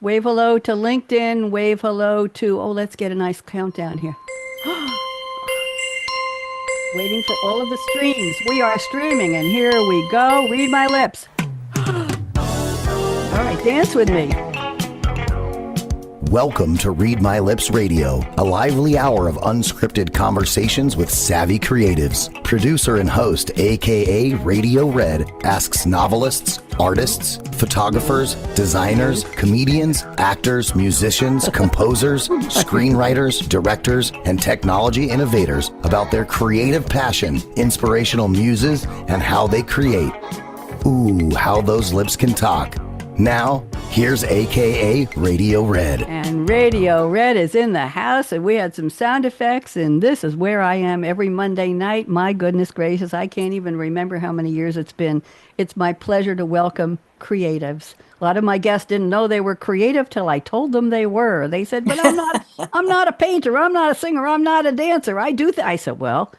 Wave hello to LinkedIn. Wave hello to, oh, let's get a nice countdown here. Waiting for all of the streams. We are streaming, and here we go. Read my lips. All right, dance with me. Welcome to Read My Lips Radio, a lively hour of unscripted conversations with savvy creatives. Producer and host, akaRadioRed, asks novelists, artists, photographers, designers, comedians, actors, musicians, composers, screenwriters, directors, and technology innovators about their creative passion, inspirational muses, and how they create. Ooh, how those lips can talk. Now, here's akaRadioRed. And Radio Red is in the house, and we had some sound effects, and this is where I am every Monday night. My goodness gracious, I can't even remember how many years it's been. It's my pleasure to welcome creatives. A lot of my guests didn't know they were creative till I told them they were. They said, but I'm not a painter, I'm not a singer, I'm not a dancer. I said, well,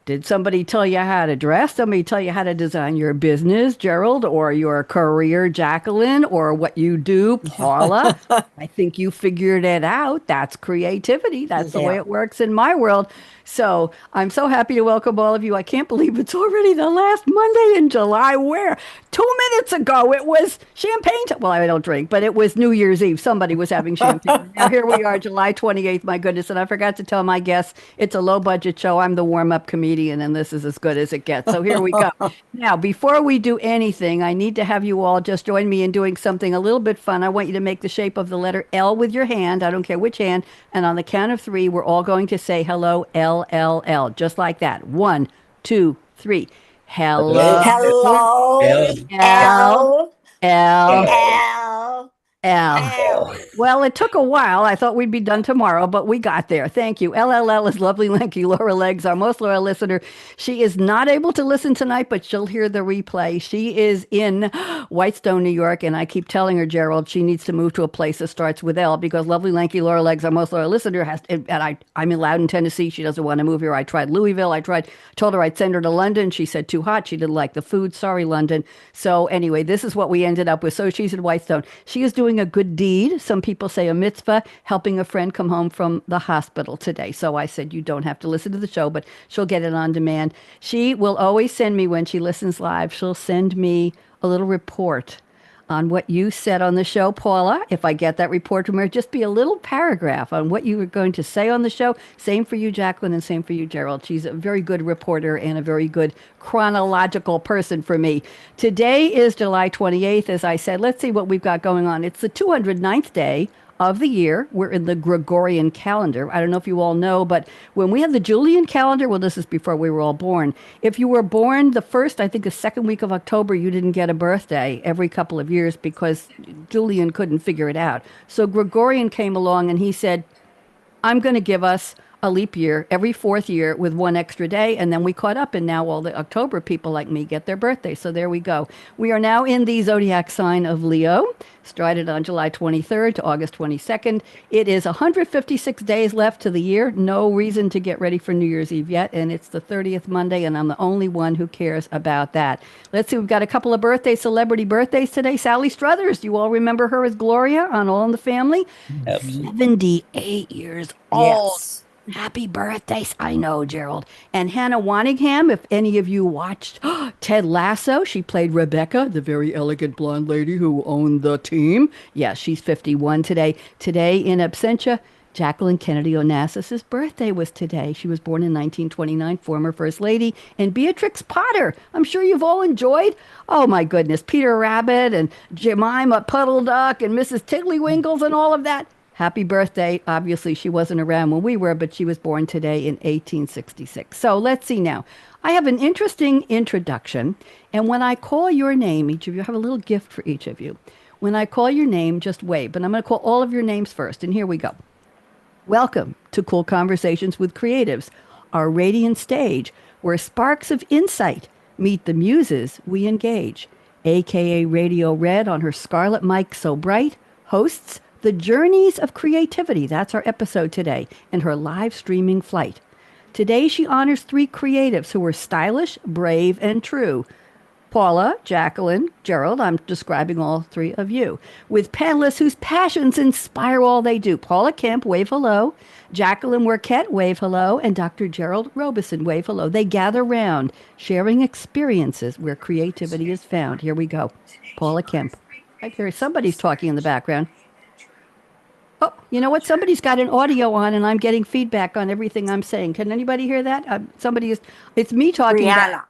did somebody tell you how to dress? Somebody tell you how to design your business, Gerald, or your career, Jacqueline, or what you do, Paula? I think you figured it out. That's creativity. That's the way it works in my world. So I'm so happy to welcome all of you. I can't believe it's already the last Monday in July. Where 2 minutes ago it was champagne. Well, I don't drink, but it was New Year's Eve. Somebody was having champagne. Now here we are, July 28th. My goodness. And I forgot to tell my guests it's a low budget show. I'm the warm-up comedian, and this is as good as it gets. So here we go. Now, before we do anything, I need to have you all just join me in doing something a little bit fun. I want you to make the shape of the letter L with your hand. I don't care which hand. And on the count of three, we're all going to say hello, L, L, L, just like that. 1, 2, 3. Hello. Hello. L, L, L. L. Well, it took a while. I thought we'd be done tomorrow, but we got there. Thank you. LLL is lovely, lanky Laura Legs, our most loyal listener. She is not able to listen tonight, but she'll hear the replay. She is in Whitestone, New York, and I keep telling her, Gerald, she needs to move to a place that starts with L because lovely, lanky Laura Legs, our most loyal listener, I'm in Loudon, Tennessee. She doesn't want to move here. I tried Louisville. Told her I'd send her to London. She said too hot. She didn't like the food. Sorry, London. So anyway, this is what we ended up with. So she's in Whitestone. She is doing a good deed. Some people say a mitzvah, helping a friend come home from the hospital today. So I said, you don't have to listen to the show, but she'll get it on demand. She will always send me, when she listens live, she'll send me a little report on what you said on the show, Paula. If I get that report from her, just be a little paragraph on what you were going to say on the show. Same for you, Jacqueline, and same for you, Gerald. She's a very good reporter and a very good chronological person for me. Today is July 28th. As I said, let's see what we've got going on. It's the 209th day of the year. We're in the Gregorian calendar. I don't know if you all know, but when we have the Julian calendar, well, this is before we were all born. If you were born the first, I think the second week of October, you didn't get a birthday every couple of years because Julian couldn't figure it out. So Gregorian came along and he said, I'm going to give us a leap year every fourth year with one extra day. And then we caught up, and now all the October people like me get their birthday. So there we go. We are now in the zodiac sign of Leo, started on July 23rd to August 22nd. It is 156 days left to the year. No reason to get ready for New Year's Eve yet. And it's the 30th Monday, and I'm the only one who cares about that. Let's see, we've got a couple of celebrity birthdays today. Sally Struthers, do you all remember her as Gloria on All in the Family? Yep. 78 years old. Yes. Happy birthdays. I know, Gerald. And Hannah Waningham, if any of you watched Ted Lasso, she played Rebecca, the very elegant blonde lady who owned the team. Yeah, she's 51 today. Today in absentia, Jacqueline Kennedy Onassis's birthday was today. She was born in 1929, former First Lady. And Beatrix Potter, I'm sure you've all enjoyed. Oh, my goodness. Peter Rabbit and Jemima Puddle Duck and Mrs. Tiddlywinkles and all of that. Happy birthday. Obviously, she wasn't around when we were, but she was born today in 1866. So let's see now. I have an interesting introduction. And when I call your name, each of you, I have a little gift for each of you. When I call your name, just wave. But I'm going to call all of your names first. And here we go. Welcome to Cool Conversations with Creatives, our radiant stage where sparks of insight meet the muses we engage. akaRadioRed on her Scarlett mic so bright hosts The Journeys of Creativity. That's our episode today, and her live streaming flight. Today she honors three creatives who were stylish, brave, and true. Paula, Jacqueline, Gerald, I'm describing all three of you, with panelists whose passions inspire all they do. Paula Kemp, wave hello. Jacqueline Werket, wave hello. And Dr. Gerald Robison, wave hello. They gather round, sharing experiences where creativity is found. Here we go. Paula Kemp. I hear somebody's talking in the background. Oh, you know what? Somebody's got an audio on, and I'm getting feedback on everything I'm saying. Can anybody hear that? Somebody is. It's me talking. Brianna,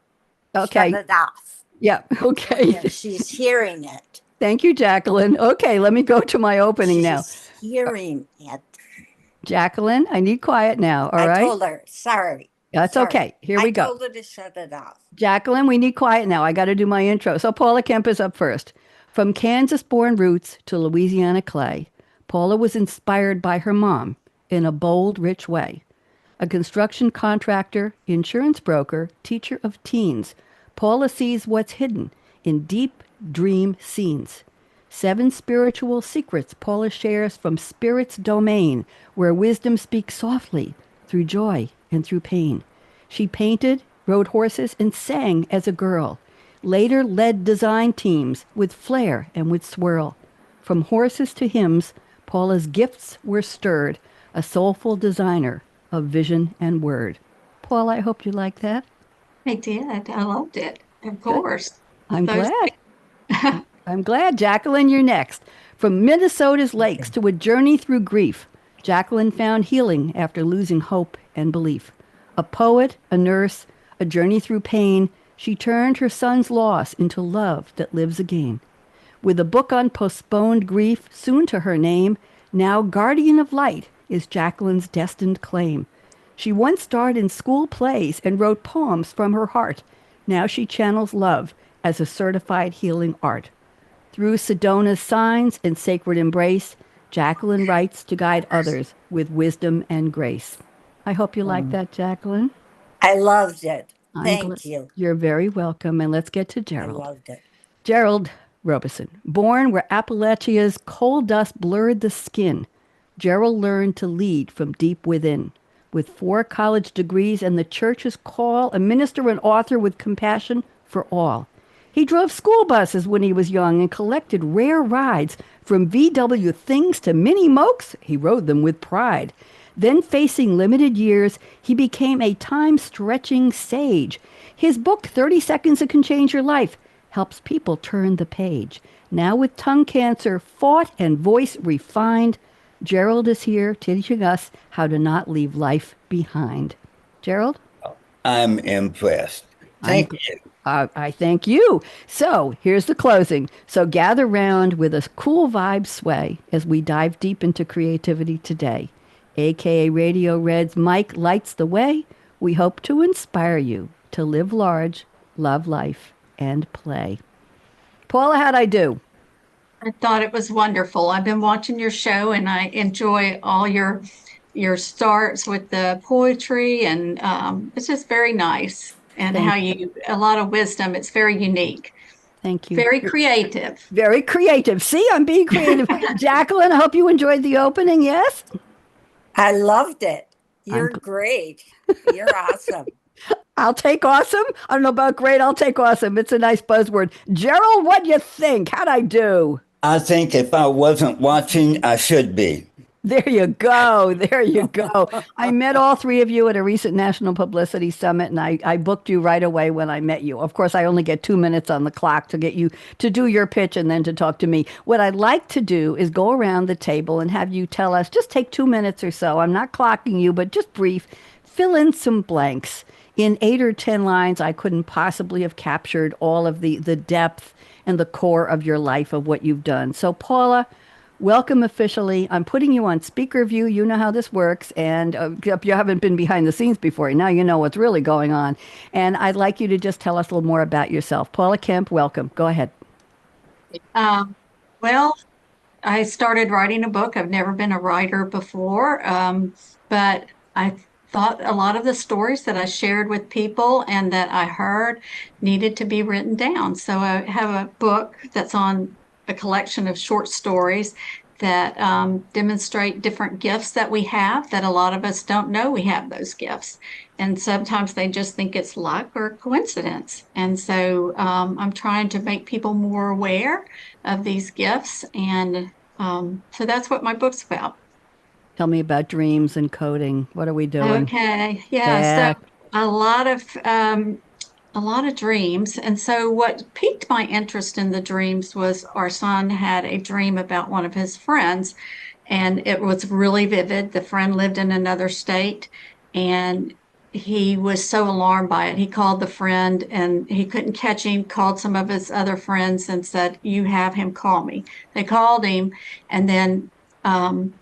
Okay. shut it off. Yeah. Okay. Yeah, she's hearing it. Thank you, Jacqueline. Okay, let me go to my opening now. She's hearing it. Jacqueline, I need quiet now. All I right. told her, sorry. That's Sorry. okay. Here we I go. told her to shut it off. Jacqueline, we need quiet now. I got to do my intro. So Paula Kemp is up first. From Kansas-born roots to Louisiana clay, Paula was inspired by her mom in a bold, rich way. A construction contractor, insurance broker, teacher of teens, Paula sees what's hidden in deep dream scenes. 7 spiritual secrets Paula shares from spirit's domain, where wisdom speaks softly through joy and through pain. She painted, rode horses, and sang as a girl. Later led design teams with flair and with swirl. From horses to hymns, Paula's gifts were stirred, a soulful designer of vision and word. Paula, I hope you like that. I did. I loved it. Of course. I'm Those- glad. I'm glad. Jacqueline, you're next. From Minnesota's lakes to a journey through grief, Jacqueline found healing after losing hope and belief. A poet, a nurse, a journey through pain, she turned her son's loss into love that lives again. With a book on postponed grief soon to her name, now guardian of light is Jacqueline's destined claim. She once starred in school plays and wrote poems from her heart. Now she channels love as a certified healing art. Through Sedona's signs and sacred embrace, Jacqueline writes to guide others with wisdom and grace. I hope you like that, Jacqueline. I loved it. I'm Thank you. You're very welcome. And let's get to I Gerald. loved it. Gerald Robison, born where Appalachia's coal dust blurred the skin, Gerald learned to lead from deep within. With 4 college degrees and the church's call, a minister and author with compassion for all. He drove school buses when he was young and collected rare rides. From VW Things to Mini Mokes, he rode them with pride. Then, facing limited years, he became a time-stretching sage. His book, 30 Seconds That Can Change Your Life, helps people turn the page. Now with tongue cancer fought and voice refined, Gerald is here teaching us how to not leave life behind. Gerald? I'm impressed. Thank you. I thank you. So here's the closing. So gather round with a cool vibe sway as we dive deep into creativity today. akaRadioRed's Mike lights the way. We hope to inspire you to live large, love life, and play. Paula, how'd I do? I thought it was wonderful. I've been watching your show and I enjoy all your starts with the poetry and it's just very nice. And Thank how you, a lot of wisdom. It's very unique. Thank you. Very creative. Very creative. See, I'm being creative. Jacqueline, I hope you enjoyed the opening. Yes? I loved it. You're great. You're awesome. I'll take awesome. I don't know about great. I'll take awesome. It's a nice buzzword. Gerald, what do you think? How'd I do? I think if I wasn't watching, I should be. There you go. There you go. I met all 3 of you at a recent National Publicity Summit, and I booked you right away when I met you. Of course, I only get 2 minutes on the clock to get you to do your pitch and then to talk to me. What I'd like to do is go around the table and have you tell us, just take 2 minutes or so. I'm not clocking you, but just brief. Fill in some blanks. In 8 or 10 lines, I couldn't possibly have captured all of the depth and the core of your life of what you've done. So, Paula, welcome officially. I'm putting you on speaker view. You know how this works. And you haven't been behind the scenes before. Now you know what's really going on. And I'd like you to just tell us a little more about yourself. Paula Kemp, welcome. Go ahead. Well, I started writing a book. I've never been a writer before, but I thought a lot of the stories that I shared with people and that I heard needed to be written down. So I have a book that's on a collection of short stories that demonstrate different gifts that we have that a lot of us don't know we have those gifts. And sometimes they just think it's luck or coincidence. And so I'm trying to make people more aware of these gifts. And so that's what my book's about. Tell me about dreams and coding. What are we doing? Okay. Yeah. So Yeah. a lot of um, a lot of dreams. And so what piqued my interest in the dreams was our son had a dream about one of his friends, and it was really vivid. The friend lived in another state, and he was so alarmed by it. He called the friend and he couldn't catch him, called some of his other friends and said, "You have him call me." They called him, and then um,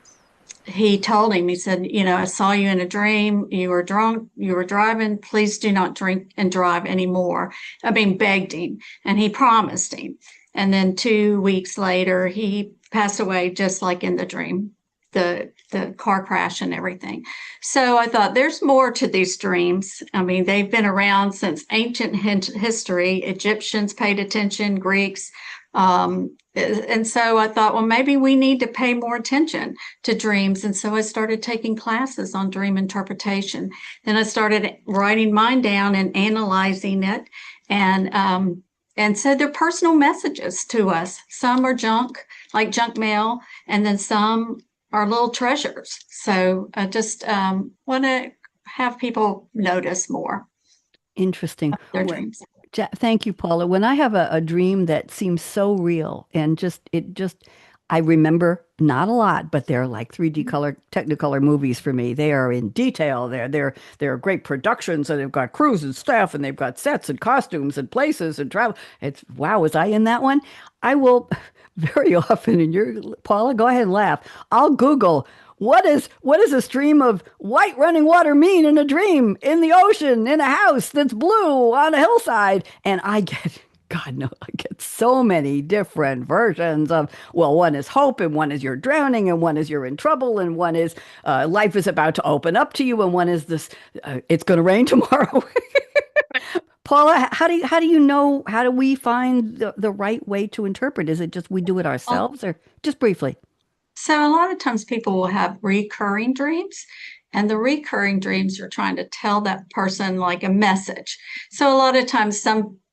he told him, he said, "I saw you in a dream. You were drunk. You were driving. Please do not drink and drive anymore." I mean, begged him, and he promised him. And then 2 weeks later, he passed away just like in the dream, the car crash and everything. So I thought there's more to these dreams. I mean, they've been around since ancient history. Egyptians paid attention, Greeks. And so I thought, well, maybe we need to pay more attention to dreams. And so I started taking classes on dream interpretation. Then I started writing mine down and analyzing it. And so they're personal messages to us. Some are junk, like junk mail, and then some are little treasures. So I just want to have people notice more Interesting. their dreams. Thank you, Paula. When I have a dream that seems so real and I remember not a lot, but they're like 3D color, Technicolor movies for me. They are in detail. They're great productions, and they've got crews and staff, and they've got sets and costumes and places and travel. It's wow, was I in that one? I will very often, and you're Paula, go ahead and laugh. I'll Google what is a stream of white running water mean in a dream, in the ocean, in a house that's blue on a hillside? And I get, God no, I get so many different versions of, well, one is hope, and one is you're drowning, and one is you're in trouble, and one is life is about to open up to you, and one is this, it's going to rain tomorrow. Paula, how do we find the right way to interpret? Is it just we do it ourselves, or just briefly? So a lot of times people will have recurring dreams, and the recurring dreams are trying to tell that person like a message. So a lot of times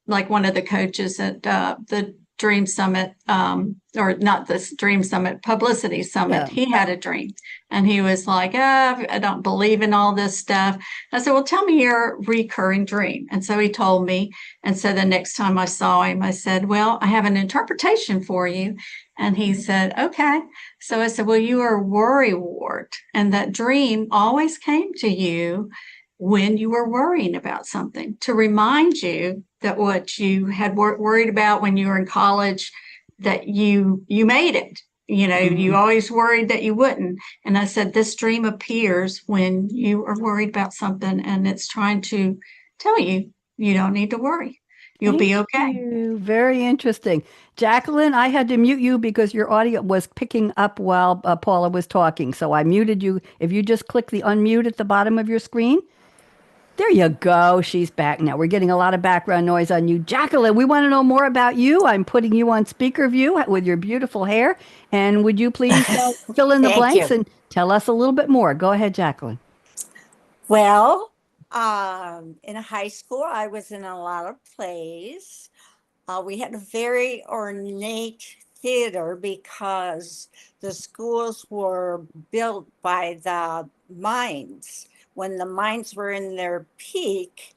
like one of the coaches at the Dream Summit, or not this Dream Summit, Publicity Summit, Yeah. he had a dream, and he was like, I don't believe in all this stuff. I said, well, tell me your recurring dream. And so he told me. And so the next time I saw him, I said, well, I have an interpretation for you. And he said, okay. So I said, well, you are worrywart. And that dream always came to you when you were worrying about something, to remind you that what you had worried about when you were in college, that you made it. You always worried that you wouldn't. And I said, this dream appears when you are worried about something, and it's trying to tell you you don't need to worry. You'll Thank be okay. you. Very interesting. Jacqueline, I had to mute you because your audio was picking up while Paula was talking. So I muted you. If you just click the unmute at the bottom of your screen, there you go. She's back now. We're getting a lot of background noise on you. Jacqueline, we want to know more about you. I'm putting you on speaker view with your beautiful hair. And would you please fill in the Thank blanks you. and tell us a little bit more? Go ahead, Jacqueline. Well, in high school, I was in a lot of plays. We had a very ornate theater because the schools were built by the mines. When the mines were in their peak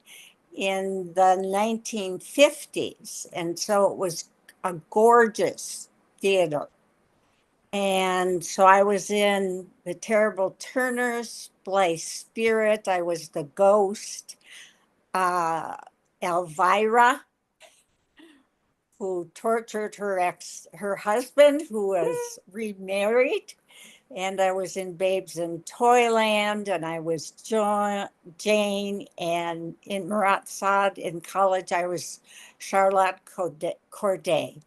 in the 1950s. And so it was a gorgeous theater. And so I was in The Terrible Turners, Blythe Spirit. I was the ghost. Elvira, who tortured her husband, who was remarried. And I was in Babes in Toyland, and I was Jane, and in Marat Sade in college, I was Charlotte Corday.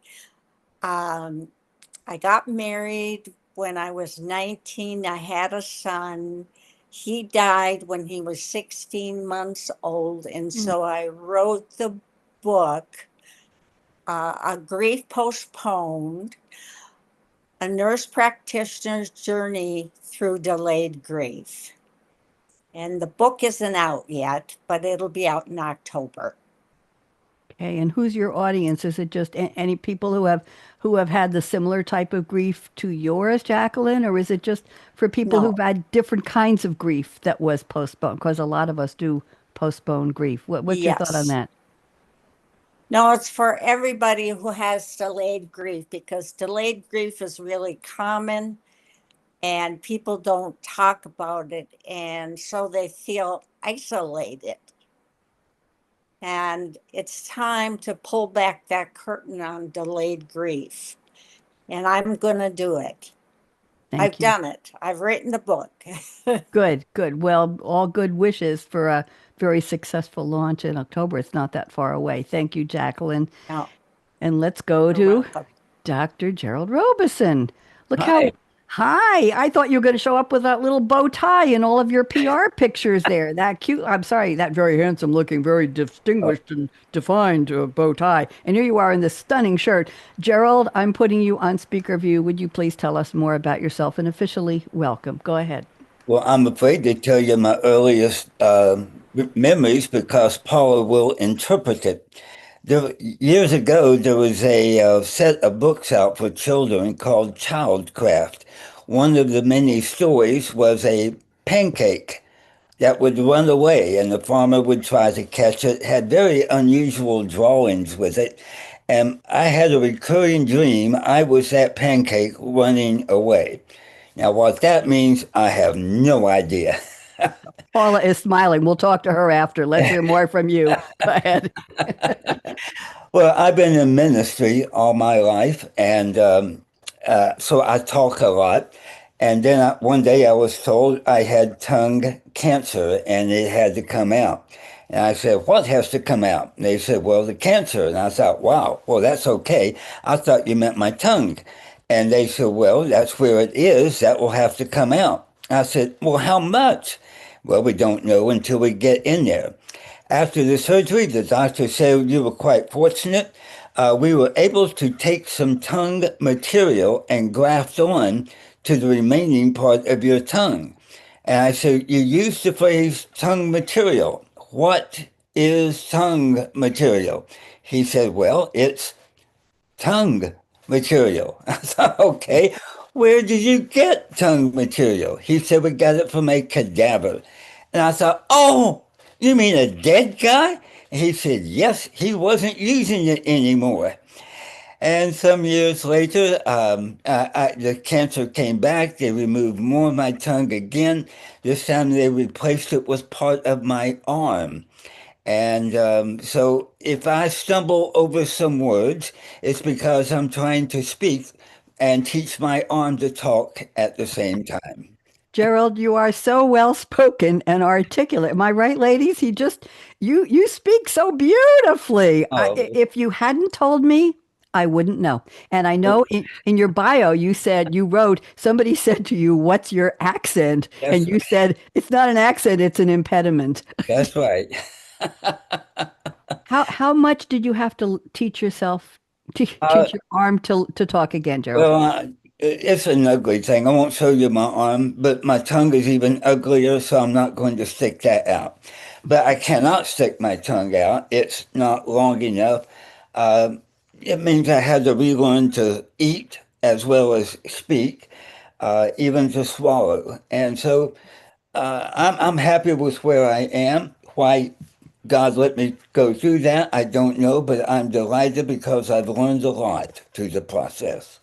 I got married when I was 19. I had a son. He died when he was 16 months old. And so I wrote the book, A Grief Postponed. A Nurse Practitioner's Journey Through Delayed Grief. And the book isn't out yet, but it'll be out in October. Okay, and who's your audience? Is it just any people who have had the similar type of grief to yours, Jacqueline, or is it just for people who've No, had different kinds of grief that was postponed? Because a lot of us do postpone grief. What's your thought on yes. that? No, it's for everybody who has delayed grief because delayed grief is really common and people don't talk about it. And so they feel isolated. And it's time to pull back that curtain on delayed grief. And I'm going to do it. I've Thank you. done it. I've written the book. Good, good. Well, all good wishes for a very successful launch in October. It's not that far away. Thank you, Jacqueline. Now, And let's go you're to welcome. Dr. Gerald Robison. Look how, Hi. hi. I thought you were going to show up with that little bow tie and all of your PR pictures there. That cute, I'm sorry, that very handsome looking, very distinguished and defined bow tie. And here you are in this stunning shirt. Gerald, I'm putting you on speaker view. Would you please tell us more about yourself and officially welcome? Go ahead. Well, I'm afraid to tell you my earliest memories because Paula will interpret it. Years ago, there was a set of books out for children called Childcraft. One of the many stories was a pancake that would run away, and the farmer would try to catch it. Had very unusual drawings with it. And I had a recurring dream I was that pancake running away. Now, what that means, I have no idea. Paula is smiling. We'll talk to her after. Let's hear more from you. Go ahead. Well, I've been in ministry all my life, and so I talk a lot. And then one day I was told I had tongue cancer and it had to come out. And I said, "What has to come out?" And they said, "Well, the cancer." And I thought, wow, well, that's okay. I thought you meant my tongue. And they said, "Well, that's where it is. That will have to come out." I said, "Well, how much?" "Well, we don't know until we get in there." After the surgery, the doctor said you were quite fortunate. We were able to take some tongue material and graft on to the remaining part of your tongue. And I said, "You used the phrase tongue material. What is tongue material?" He said, "Well, it's tongue material." I thought, okay, where did you get tongue material? He said, "We got it from a cadaver." And I thought, oh, you mean a dead guy? And he said, yes, he wasn't using it anymore. And some years later, the cancer came back. They removed more of my tongue again. This time they replaced it with part of my arm. And so if I stumble over some words, it's because I'm trying to speak and teach my arm to talk at the same time. Gerald, you are so well spoken and articulate. Am I right, ladies? You speak so beautifully. Oh, If you hadn't told me, I wouldn't know. And I know in your bio you said you wrote somebody said to you, "What's your accent?" that's And you said it's not an accent, it's an impediment. that's right. How much did you have to teach yourself Uh, teach your arm to talk again, Gerald? well, it's an ugly thing. I won't show you my arm, but my tongue is even uglier, so I'm not going to stick that out. But I cannot stick my tongue out. It's not long enough. Uh, it means I had to relearn to eat as well as speak, even to swallow. And so I'm happy with where I am. Why God let me go through that, I don't know, but I'm delighted because I've learned a lot through the process.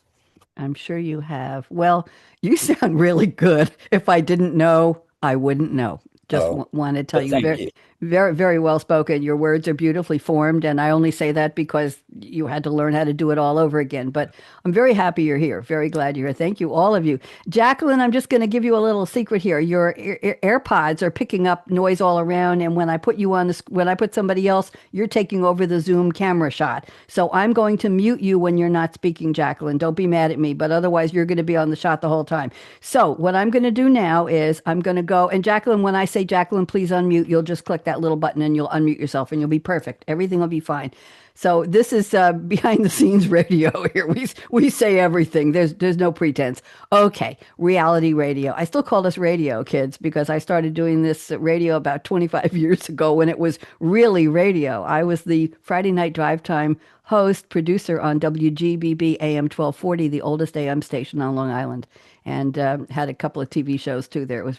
I'm sure you have. Well, you sound really good. If I didn't know, I wouldn't know. Just Oh, want to tell well, you thank very, you. very, very well spoken. Your words are beautifully formed, and I only say that because you had to learn how to do it all over again. But I'm very happy you're here. Very glad you're here. Thank you, all of you. Jacqueline, I'm just going to give you a little secret here. Your AirPods are picking up noise all around, and when I put you on this, when I put somebody else, you're taking over the Zoom camera shot. So I'm going to mute you when you're not speaking, Jacqueline. Don't be mad at me, but otherwise you're going to be on the shot the whole time. So what I'm going to do now is I'm going to go, and Jacqueline, when I say Jacqueline, please unmute, you'll just click that little button and you'll unmute yourself and you'll be perfect. Everything will be fine. So this is behind the scenes radio here. We say everything. There's no pretense. Okay, reality radio. I still call this radio, kids, because I started doing this radio about 25 years ago when it was really radio. I was the Friday night drive time host, producer on WGBB AM 1240, the oldest AM station on Long Island, and had a couple of TV shows too there. It was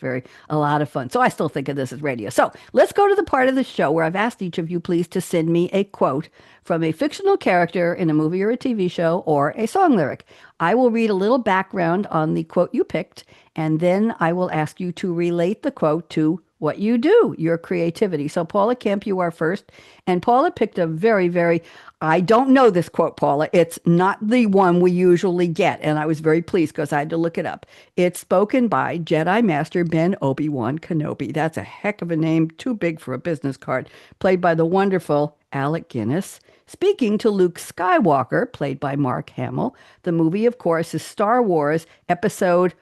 a lot of fun. So I still think of this as radio. So let's go to the part of the show where I've asked each of you, please, to send me a quote from a fictional character in a movie or a TV show or a song lyric. I will read a little background on the quote you picked, and then I will ask you to relate the quote to what you do, your creativity. So Paula Kemp, you are first. And Paula picked a very, I don't know this quote, Paula. It's not the one we usually get. And I was very pleased because I had to look it up. It's spoken by Jedi Master Ben Obi-Wan Kenobi. That's a heck of a name, too big for a business card. Played by the wonderful Alec Guinness. Speaking to Luke Skywalker, played by Mark Hamill. The movie, of course, is Star Wars Episode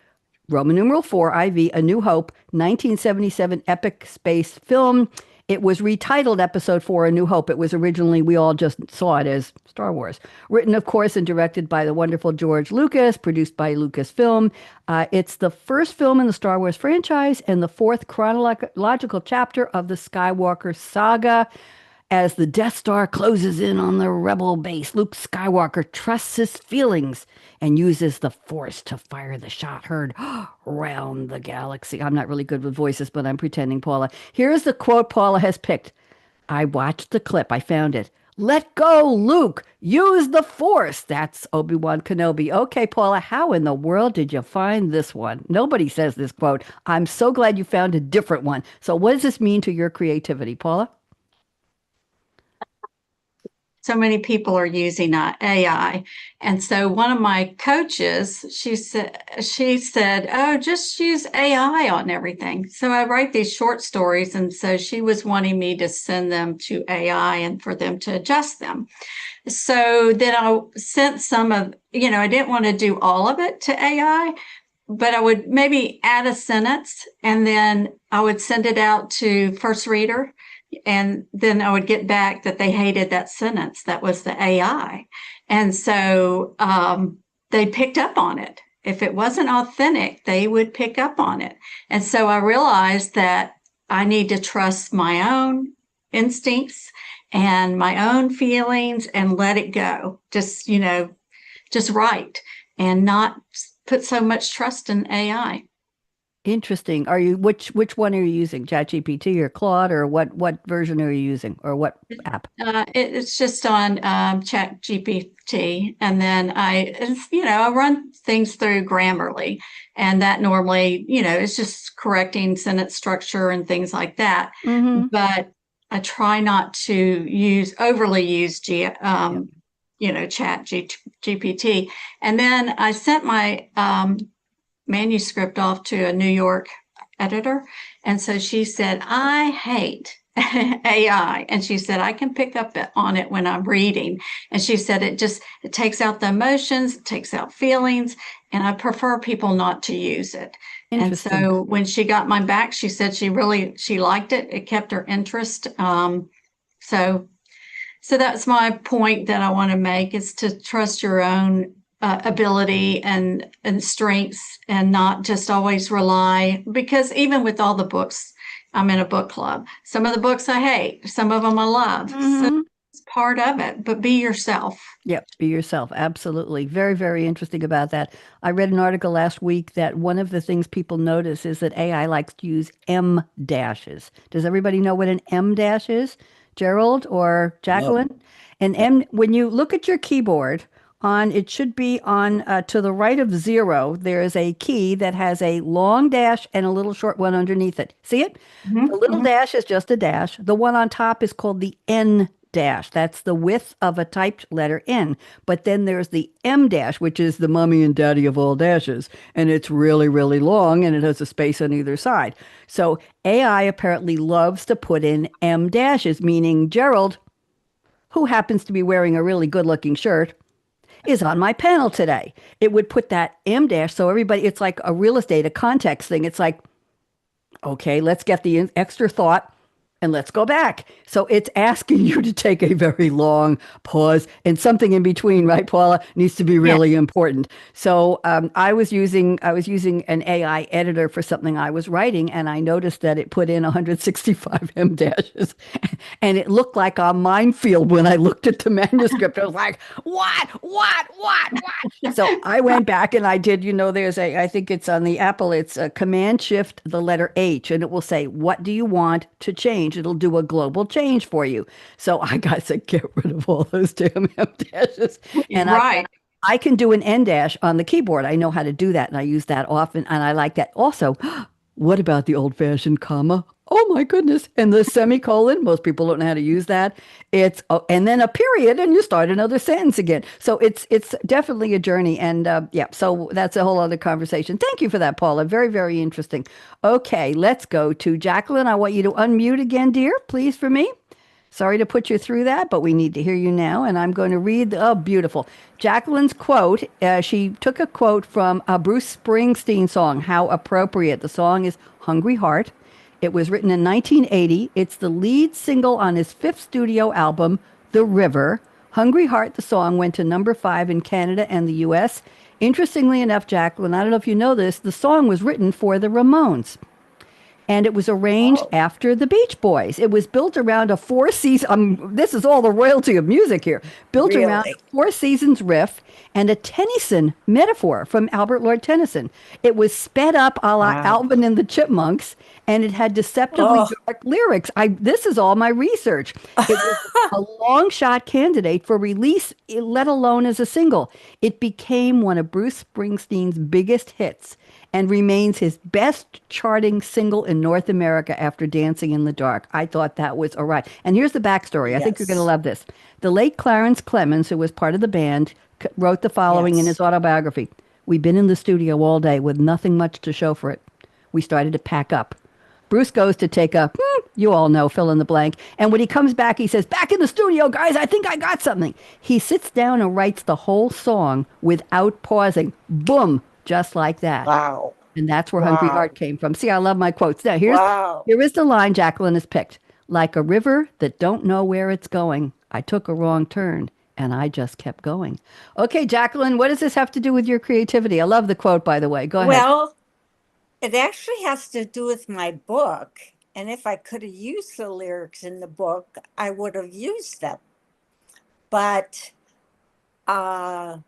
Roman numeral 4, IV, A New Hope, 1977 epic space film. It was retitled Episode 4, A New Hope. It was originally, we all just saw it as Star Wars. Written, of course, and directed by the wonderful George Lucas, produced by Lucasfilm. It's the first film in the Star Wars franchise and the fourth chronological chapter of the Skywalker saga. As the Death Star closes in on the rebel base, Luke Skywalker trusts his feelings and uses the Force to fire the shot heard around the galaxy. I'm not really good with voices, but I'm pretending, Paula. Here's the quote Paula has picked. I watched the clip. I found it. Let go, Luke. Use the Force. That's Obi-Wan Kenobi. Okay, Paula, how in the world did you find this one? Nobody says this quote. I'm so glad you found a different one. So what does this mean to your creativity, Paula? So many people are using AI. And so one of my coaches, she said, oh, just use AI on everything. So I write these short stories. And so she was wanting me to send them to AI and for them to adjust them. So then I sent some of, I didn't want to do all of it to AI, but I would maybe add a sentence and then I would send it out to First Reader. And then I would get back that they hated that sentence. That was the AI. And so they picked up on it. If it wasn't authentic, they would pick up on it. And so I realized that I need to trust my own instincts and my own feelings and let it go. Just write and not put so much trust in AI. Interesting. Are you which one are you using? ChatGPT or Claude, or what version are you using, or what app? It's just on ChatGPT, and then I run things through Grammarly, and that normally it's just correcting sentence structure and things like that. Mm-hmm. But I try not to overly use ChatGPT, and then I sent my manuscript off to a New York editor. And so she said, I hate AI. And she said, I can pick up on it when I'm reading. And she said, it takes out the emotions, it takes out feelings. And I prefer people not to use it. And so when she got mine back, she said she liked it. It kept her interest. So that's my point that I want to make, is to trust your own ability and strengths, and not just always rely, because even with all the books, I'm in a book club. Some of the books I hate, some of them I love. Mm-hmm. So it's part of it, but be yourself. Yep, be yourself. Absolutely. Very, very interesting about that. I read an article last week that one of the things people notice is that AI likes to use M dashes. Does everybody know what an M dash is? Gerald or Jacqueline? No. An M, when you look at your keyboard, it should be on to the right of 0. There is a key that has a long dash and a little short one underneath it. See it? Mm-hmm. The little dash is just a dash. The one on top is called the N dash. That's the width of a typed letter N. But then there's the M dash, which is the mommy and daddy of all dashes. And it's really, really long, and it has a space on either side. So AI apparently loves to put in M dashes, meaning Gerald, who happens to be wearing a really good-looking shirt, is on my panel today. It would put that M dash, so everybody, it's like a real estate, a context thing. It's like, okay, let's get the extra thought. And let's go back. So it's asking you to take a very long pause, and something in between, right, Paula, needs to be Yes. really important. So I was using an AI editor for something I was writing, and I noticed that it put in 165 M dashes, and it looked like a minefield when I looked at the manuscript. I was like, what? So I went back and I did, there's I think it's on the Apple, it's a Command Shift, the letter H, and it will say, what do you want to change? It'll do a global change for you. So I got to get rid of all those damn M dashes. And Right. I can do an N dash on the keyboard. I know how to do that, and I use that often, and I like that. Also, what about the old-fashioned comma? Oh my goodness. And the semicolon, most people don't know how to use that. It's and then a period, and you start another sentence again. So it's definitely a journey. And yeah, so that's a whole other conversation. Thank you for that, Paula. Very, very interesting. Okay, let's go to Jacqueline. I want you to unmute again, dear, please, for me. Sorry to put you through that, but we need to hear you now. And I'm going to read, oh, beautiful. Jacqueline's quote. She took a quote from a Bruce Springsteen song, How Appropriate. The song is Hungry Heart. It was written in 1980. It's the lead single on his fifth studio album, The River. Hungry Heart, the song, went to number 5 in Canada and the US. Interestingly enough, Jacqueline, I don't know if you know this, the song was written for the Ramones, and it was arranged Oh, after the Beach Boys. It was built around a four season. This is all the royalty of music here. Built around really? a four seasons riff and a Tennyson metaphor from Albert Lord Tennyson. It was sped up a la Wow. Alvin and the Chipmunks, and it had deceptively Oh, dark lyrics. This is all my research. It was a long shot candidate for release, let alone as a single. It became one of Bruce Springsteen's biggest hits and remains his best charting single in North America after Dancing in the Dark. I thought that was all right. And here's the backstory. I think you're going to yes. love this. The late Clarence Clemens, who was part of the band, wrote the following in his Yes. autobiography. We've been in the studio all day with nothing much to show for it. We started to pack up. Bruce goes to take a, you all know, fill in the blank. And when he comes back, he says, back in the studio, guys, I think I got something. He sits down and writes the whole song without pausing. Boom, just like that. Wow. And that's where Hungry Wow. Heart came from. See, I love my quotes. Now, Wow. here is the line Jacqueline has picked. Like a river that don't know where it's going. I took a wrong turn and I just kept going. Okay, Jacqueline, what does this have to do with your creativity? I love the quote, by the way. Go ahead. Well, it actually has to do with my book. And if I could have used the lyrics in the book, I would have used them. But uh,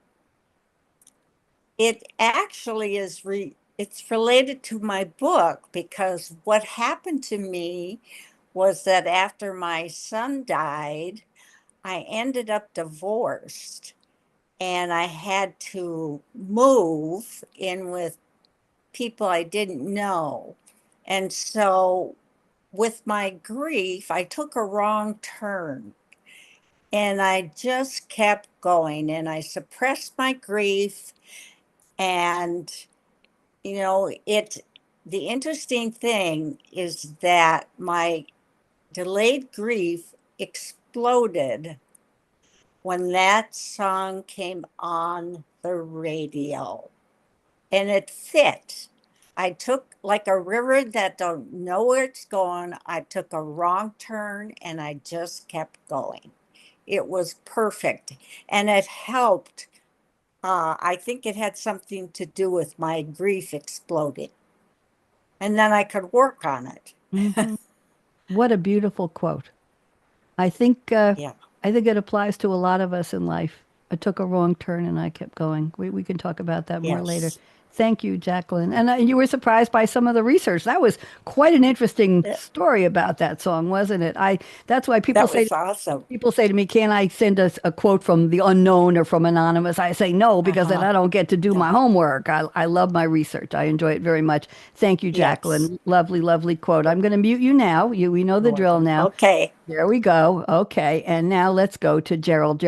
it actually it's related to my book, because what happened to me was that after my son died, I ended up divorced, and I had to move in with people I didn't know. And so with my grief, I took a wrong turn, and I just kept going, and I suppressed my grief. And, the interesting thing is that my delayed grief exploded when that song came on the radio, and it fit. I took, like a river that don't know where it's going, I took a wrong turn and I just kept going. It was perfect, and it helped. I think it had something to do with my grief exploding, and then I could work on it. Hmm. What a beautiful quote. I think uh, Yeah. I think it applies to a lot of us in life. I took a wrong turn and I kept going. We can talk about that more later. Yes. Thank you, Jacqueline. And you were surprised by some of the research. That was quite an interesting Yeah, story about that song, wasn't it? That's why people that say was awesome. People say to me, "Can I send us a quote from the unknown or from anonymous?" I say no, because then Uh-huh. I don't get to do my No. homework. I love my research. I enjoy it very much. Thank you, Yes. Jacqueline. Lovely, lovely quote. I'm going to mute you now. We know the You're drill welcome. now. Okay. There we go. Okay. And now let's go to Gerald.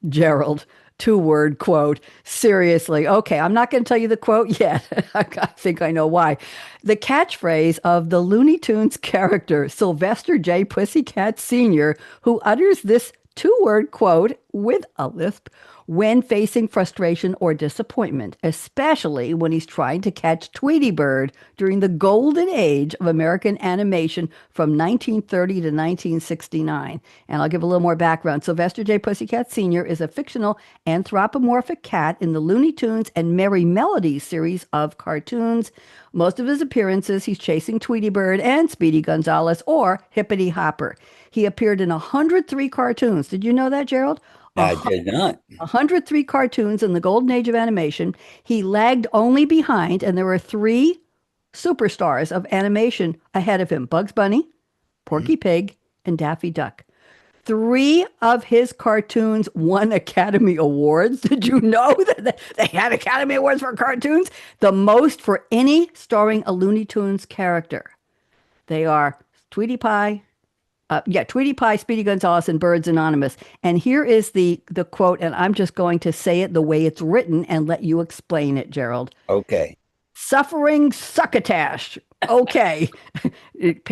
Gerald, 2-word quote. Seriously. Okay. I'm not going to tell you the quote yet. I think I know why. The catchphrase of the Looney Tunes character, Sylvester J. Pussycat Sr., who utters this 2-word quote with a lisp when facing frustration or disappointment, especially when he's trying to catch Tweety Bird during the golden age of American animation from 1930 to 1969. And I'll give a little more background. Sylvester J. Pussycat Sr. is a fictional anthropomorphic cat in the Looney Tunes and Merry Melodies series of cartoons. Most of his appearances, he's chasing Tweety Bird and Speedy Gonzales or Hippity Hopper. He appeared in 103 cartoons. Did you know that, Gerald? I did not. 103 cartoons in the golden age of animation. He lagged only behind, and there were three superstars of animation ahead of him: Bugs Bunny, Porky Pig, and Daffy Duck. Three of his cartoons won Academy Awards. Did you know that they had Academy Awards for cartoons? The most for any starring a Looney Tunes character. They are Tweety Pie, Speedy Gonzales, and Birds Anonymous. And here is the quote, and I'm just going to say it the way it's written and let you explain it, Gerald. Okay. Suffering succotash. Okay.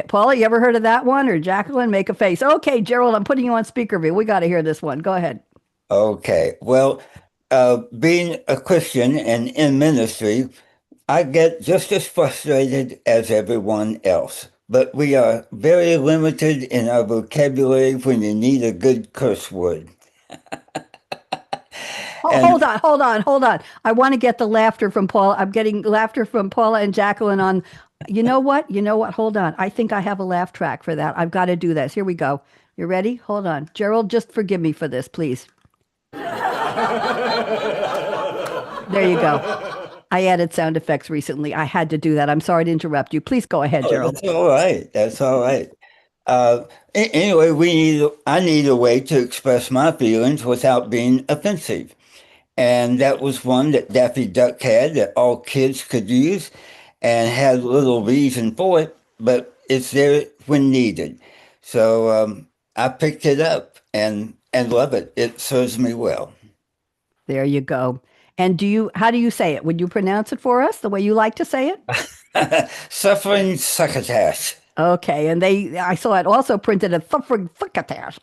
Paula, you ever heard of that one? Or Jacqueline, make a face. Okay, Gerald, I'm putting you on speaker view. We got to hear this one. Go ahead. Okay. Well, being a Christian and in ministry, I get just as frustrated as everyone else. But we are very limited in our vocabulary when you need a good curse word. Hold on. I want to get the laughter from Paula. I'm getting laughter from Paula and Jacqueline on, you know what? Hold on. I think I have a laugh track for that. I've got to do this. Here we go. You ready? Hold on. Gerald, just forgive me for this, please. There you go. I added sound effects recently. I had to do that. I'm sorry to interrupt you. Please go ahead, Gerald. That's all right. That's all right. Anyway, I need a way to express my feelings without being offensive. And that was one that Daffy Duck had that all kids could use and had little reason for it, but it's there when needed. So I picked it up and love it. It serves me well. There you go. And how do you say it? Would you pronounce it for us the way you like to say it? Suffering succotash. Okay. And I saw it also printed as suffering succotash.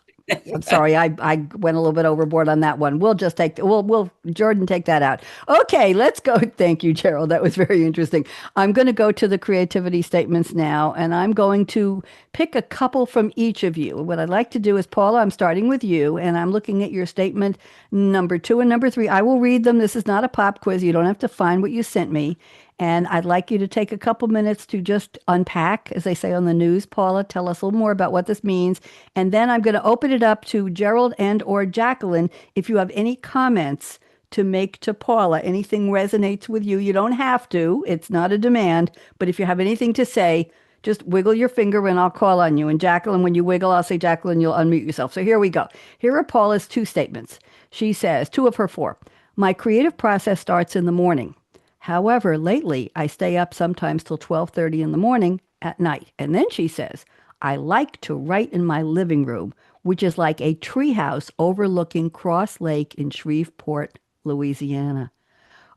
I'm sorry, I went a little bit overboard on that one. We'll just we'll Jordan, take that out. Okay, let's go. Thank you, Gerald. That was very interesting. I'm going to go to the creativity statements now, and I'm going to pick a couple from each of you. What I'd like to do is, Paula, I'm starting with you, and I'm looking at your statement number 2 and number 3. I will read them. This is not a pop quiz. You don't have to find what you sent me. And I'd like you to take a couple minutes to just unpack, as they say on the news. Paula, tell us a little more about what this means. And then I'm going to open it up to Gerald and or Jacqueline. If you have any comments to make to Paula, anything resonates with you, you don't have to. It's not a demand. But if you have anything to say, just wiggle your finger and I'll call on you. And Jacqueline, when you wiggle, I'll say, Jacqueline, you'll unmute yourself. So here we go. Here are Paula's 2 statements. She says, 2 of her 4. My creative process starts in the morning. However, lately, I stay up sometimes till 12:30 in the morning at night. And then she says, I like to write in my living room, which is like a treehouse overlooking Cross Lake in Shreveport, Louisiana.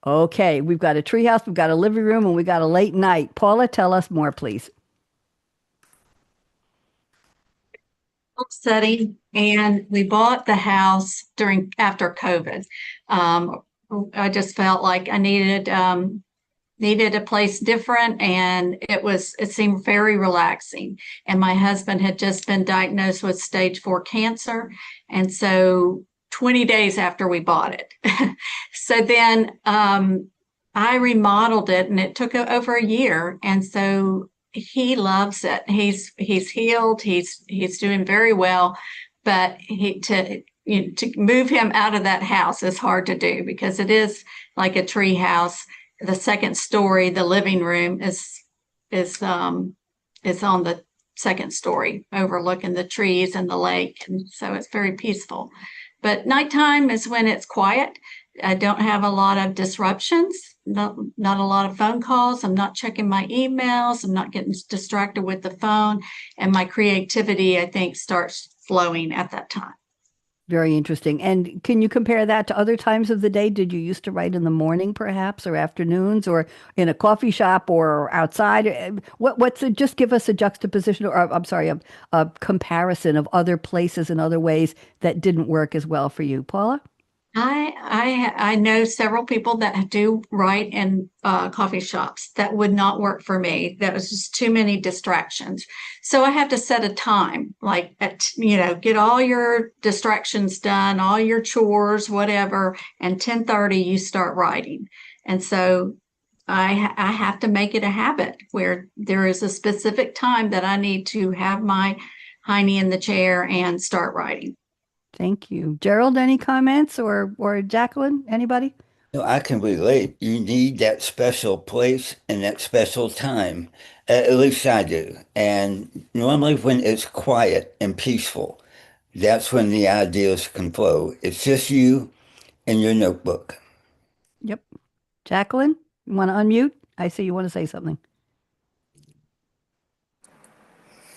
Okay, we've got a treehouse, we've got a living room, and we got a late night. Paula, tell us more, please. Setting, and we bought the house after COVID. I just felt like I needed a place different, and it seemed very relaxing. And my husband had just been diagnosed with stage 4 cancer, and so 20 days after we bought it. So then I remodeled it, and it took over a year, and so he loves it. He's healed. He's doing very well, but to move him out of that house is hard to do because it is like a tree house. The second story, the living room is on the second story, overlooking the trees and the lake, and so it's very peaceful. But nighttime is when it's quiet. I don't have a lot of disruptions, not a lot of phone calls. I'm not checking my emails. I'm not getting distracted with the phone, and my creativity, I think, starts flowing at that time. Very interesting. And can you compare that to other times of the day? Did you used to write in the morning, perhaps, or afternoons, or in a coffee shop, or outside? What's it? Just give us a juxtaposition, or I'm sorry, a comparison of other places and other ways that didn't work as well for you, Paula. I know several people that do write in coffee shops. That would not work for me. That was just too many distractions. So I have to set a time, like get all your distractions done, all your chores, whatever, and 10:30 you start writing. And so I have to make it a habit where there is a specific time that I need to have my hiney in the chair and start writing. Thank you, Gerald. Any comments, or Jacqueline? Anybody? No, I can relate. You need that special place and that special time. At least I do. And normally, when it's quiet and peaceful, that's when the ideas can flow. It's just you and your notebook. Yep. Jacqueline, you want to unmute? I see you want to say something.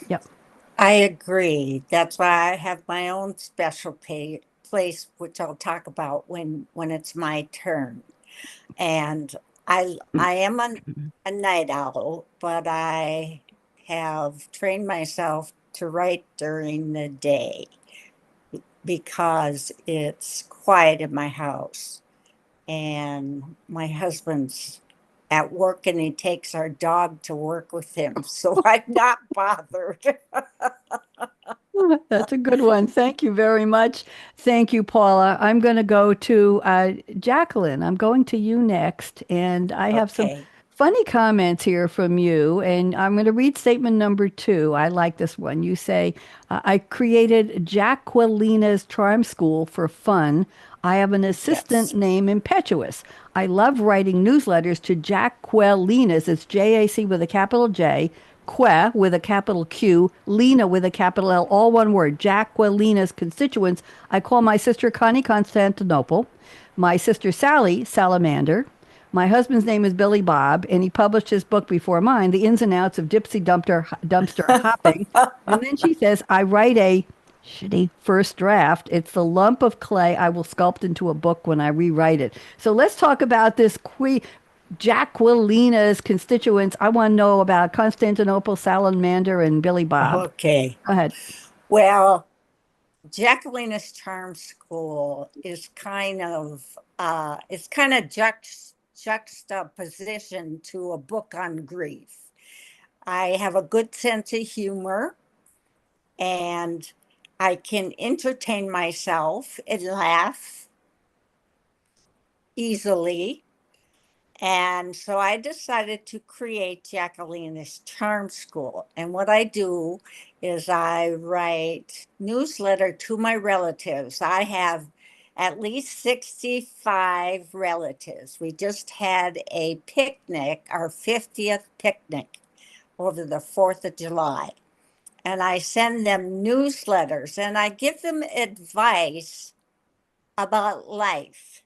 Yep. I agree. That's why I have my own special place, which I'll talk about when it's my turn. And I am a night owl, but I have trained myself to write during the day because it's quiet in my house. And my husband's at work and he takes our dog to work with him. So I'm not bothered. That's a good one. Thank you very much. Thank you, Paula. I'm going to go to Jacqueline. I'm going to you next. And I have some Okay. funny comments here from you. And I'm going to read statement number 2. I like this one. You say, I created Jacquelina's Charm School for fun. I have an assistant Yes. named Impetuous. I love writing newsletters to Jacquelina's. It's JAC with a capital J. Que with a capital Q, Lena with a capital L, all one word. Jacquelina's constituents. I call my sister Connie Constantinople, my sister Sally Salamander. My husband's name is Billy Bob, and he published his book before mine, The Ins and Outs of Dumpster Hopping. And then she says, I write a shitty first draft. It's the lump of clay I will sculpt into a book when I rewrite it. So let's talk about this Jacquelina's constituents. I want to know about Constantinople, Salamander, and Billy Bob. Okay. Go ahead. Well, Jacqueline's Charm School is it's kind of juxtaposition to a book on grief. I have a good sense of humor and I can entertain myself and laugh easily. And so I decided to create Jacqueline's Charm School. And what I do is I write newsletter to my relatives. I have at least 65 relatives. We just had a picnic, our 50th picnic over the 4th of July. And I send them newsletters and I give them advice about life.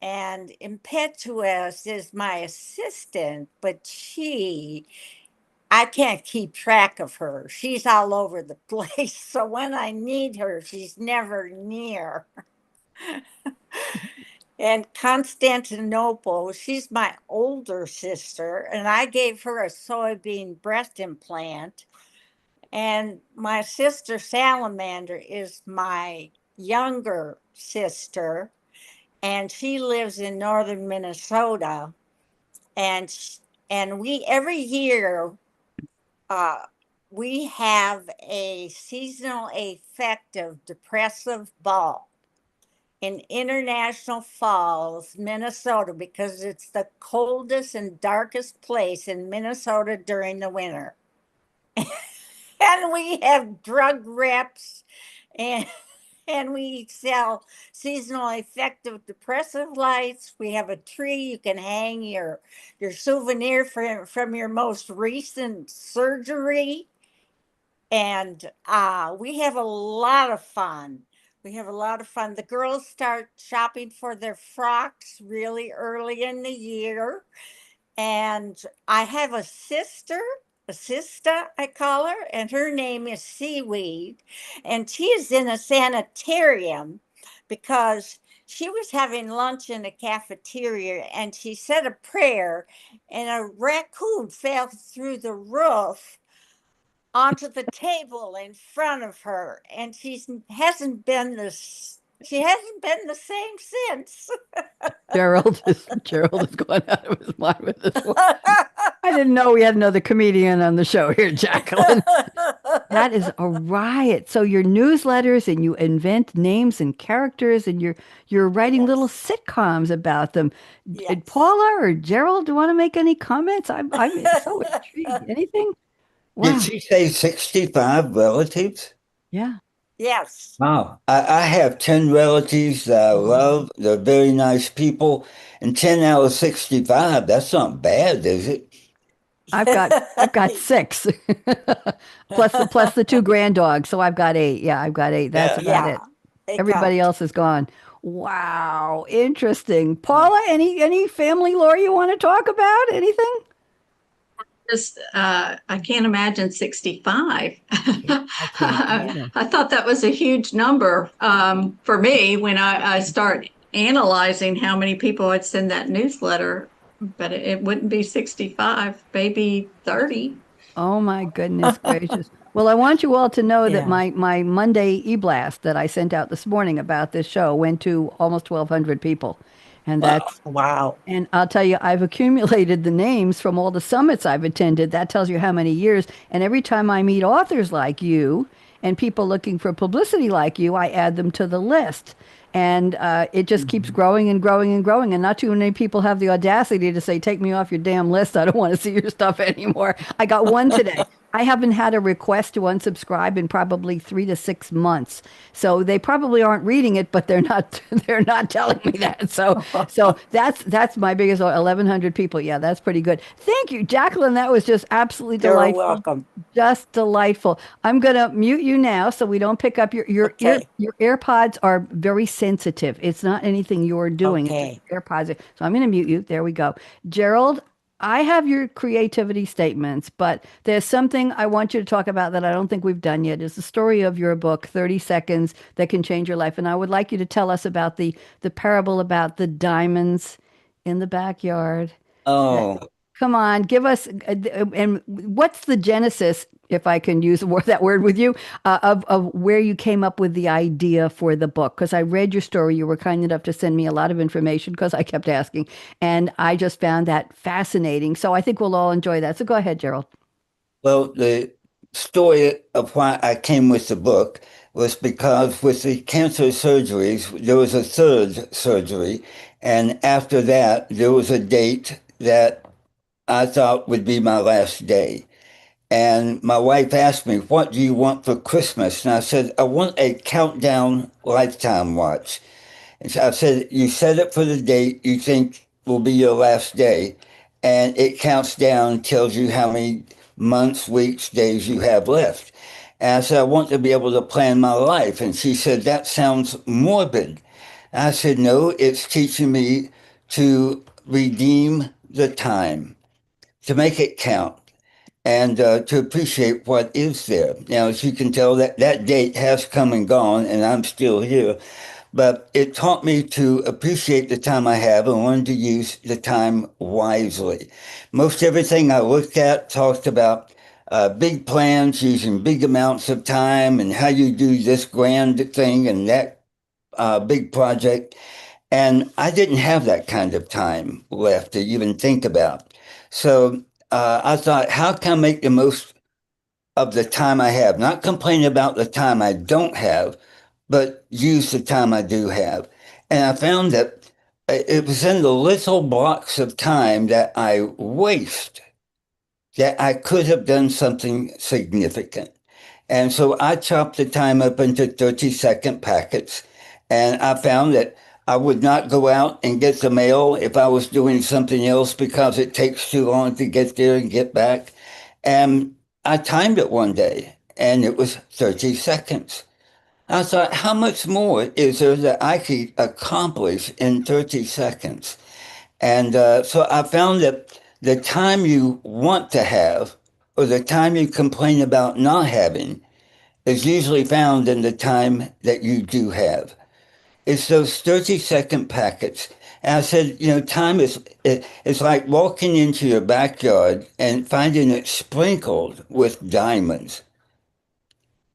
And Impetuous is my assistant, but I can't keep track of her. She's all over the place. So when I need her, she's never near. And Constantinople, she's my older sister, and I gave her a soybean breast implant. And my sister Salamander is my younger sister, and she lives in northern Minnesota. And we every year uh, we have a seasonal affective depressive ball in International Falls, Minnesota, because it's the coldest and darkest place in Minnesota during the winter. And we have drug reps and we sell seasonal effective depressive lights. We have a tree you can hang your souvenir from your most recent surgery. And we have a lot of fun. We have a lot of fun. The girls start shopping for their frocks really early in the year. And I have a sister assista, I call her, and her name is Seaweed. And she is in a sanitarium because she was having lunch in a cafeteria and she said a prayer, and a raccoon fell through the roof onto the table in front of her, and she hasn't been the same since. Gerald is going out of his mind with this one. I didn't know we had another comedian on the show here, Jacqueline. That is a riot. So your newsletters and you invent names and characters and you're writing little Yes. sitcoms about them. Did Yes. Paula or Gerald do you want to make any comments? I'm so intrigued. Anything? Did Wow. she say 65 relatives? Yeah. Yes. Wow. I have 10 relatives that I love. They're very nice people. And 10 out of 65, that's not bad, is it? I've got six. Plus the two grand dogs. So I've got eight. Yeah, I've got eight. That's Yeah. about Yeah, it. they Everybody count. else is gone. Wow, interesting. Paula, any family lore you want to talk about? Anything? Just, I can't imagine 65. I can't either. I thought that was a huge number for me when I start analyzing how many people I'd send that newsletter, but it wouldn't be 65, maybe 30. Oh my goodness gracious. Well, I want you all to know that Yeah. my Monday e-blast that I sent out this morning about this show went to almost 1,200 people. And Wow. that's Wow. And I'll tell you, I've accumulated the names from all the summits I've attended. That tells you how many years. And every time I meet authors like you and people looking for publicity like you, I add them to the list. And it just keeps growing and growing and growing. And not too many people have the audacity to say, take me off your damn list. I don't want to see your stuff anymore. I got one today. I haven't had a request to unsubscribe in probably 3 to 6 months. So they probably aren't reading it, but they're not they're not telling me that. So that's my biggest 1,100 people. Yeah, that's pretty good. Thank you, Jacqueline. That was just absolutely You're delightful. welcome. Just delightful. I'm gonna mute you now so we don't pick up Okay. your AirPods are very sensitive. It's not anything you're doing. It's Okay. just AirPods. So I'm gonna mute you. There we go. Gerald, I have your creativity statements, but there's something I want you to talk about that I don't think we've done yet. Is the story of your book, 30 Seconds That Can Change Your Life. And I would like you to tell us about the parable about the diamonds in the backyard. Oh, Come on, give us and what's the genesis, if I can use that word with you, of where you came up with the idea for the book? Because I read your story, you were kind enough to send me a lot of information because I kept asking, and I just found that fascinating. So I think we'll all enjoy that. So go ahead, Gerald. well, the story of why I came with the book was because with the cancer surgeries, there was a third surgery. And after that, there was a date that I thought would be my last day. And my wife asked me, "What do you want for Christmas?" And I said, "I want a countdown lifetime watch." And so I said, "You set it for the date you think will be your last day, and it counts down, tells you how many months, weeks, days you have left." And I said, "I want to be able to plan my life." And she said, "That sounds morbid." And I said, "No, it's teaching me to redeem the time, to make it count, and to appreciate what is there." Now, as you can tell, that date has come and gone, and I'm still here. But it taught me to appreciate the time I have and learn to use the time wisely. Most everything I looked at talked about big plans, using big amounts of time, and how you do this grand thing and that big project. And I didn't have that kind of time left to even think about. So I thought, how can I make the most of the time I have? Not complain about the time I don't have, but use the time I do have. And I found that it was in the little blocks of time that I waste that I could have done something significant. And so I chopped the time up into 30-second packets. And I found that I would not go out and get the mail if I was doing something else because it takes too long to get there and get back. And I timed it one day and it was 30 seconds. I thought, how much more is there that I could accomplish in 30 seconds? And so I found that the time you want to have or the time you complain about not having is usually found in the time that you do have. It's those 30-second packets. And I said, time it's like walking into your backyard and finding it sprinkled with diamonds.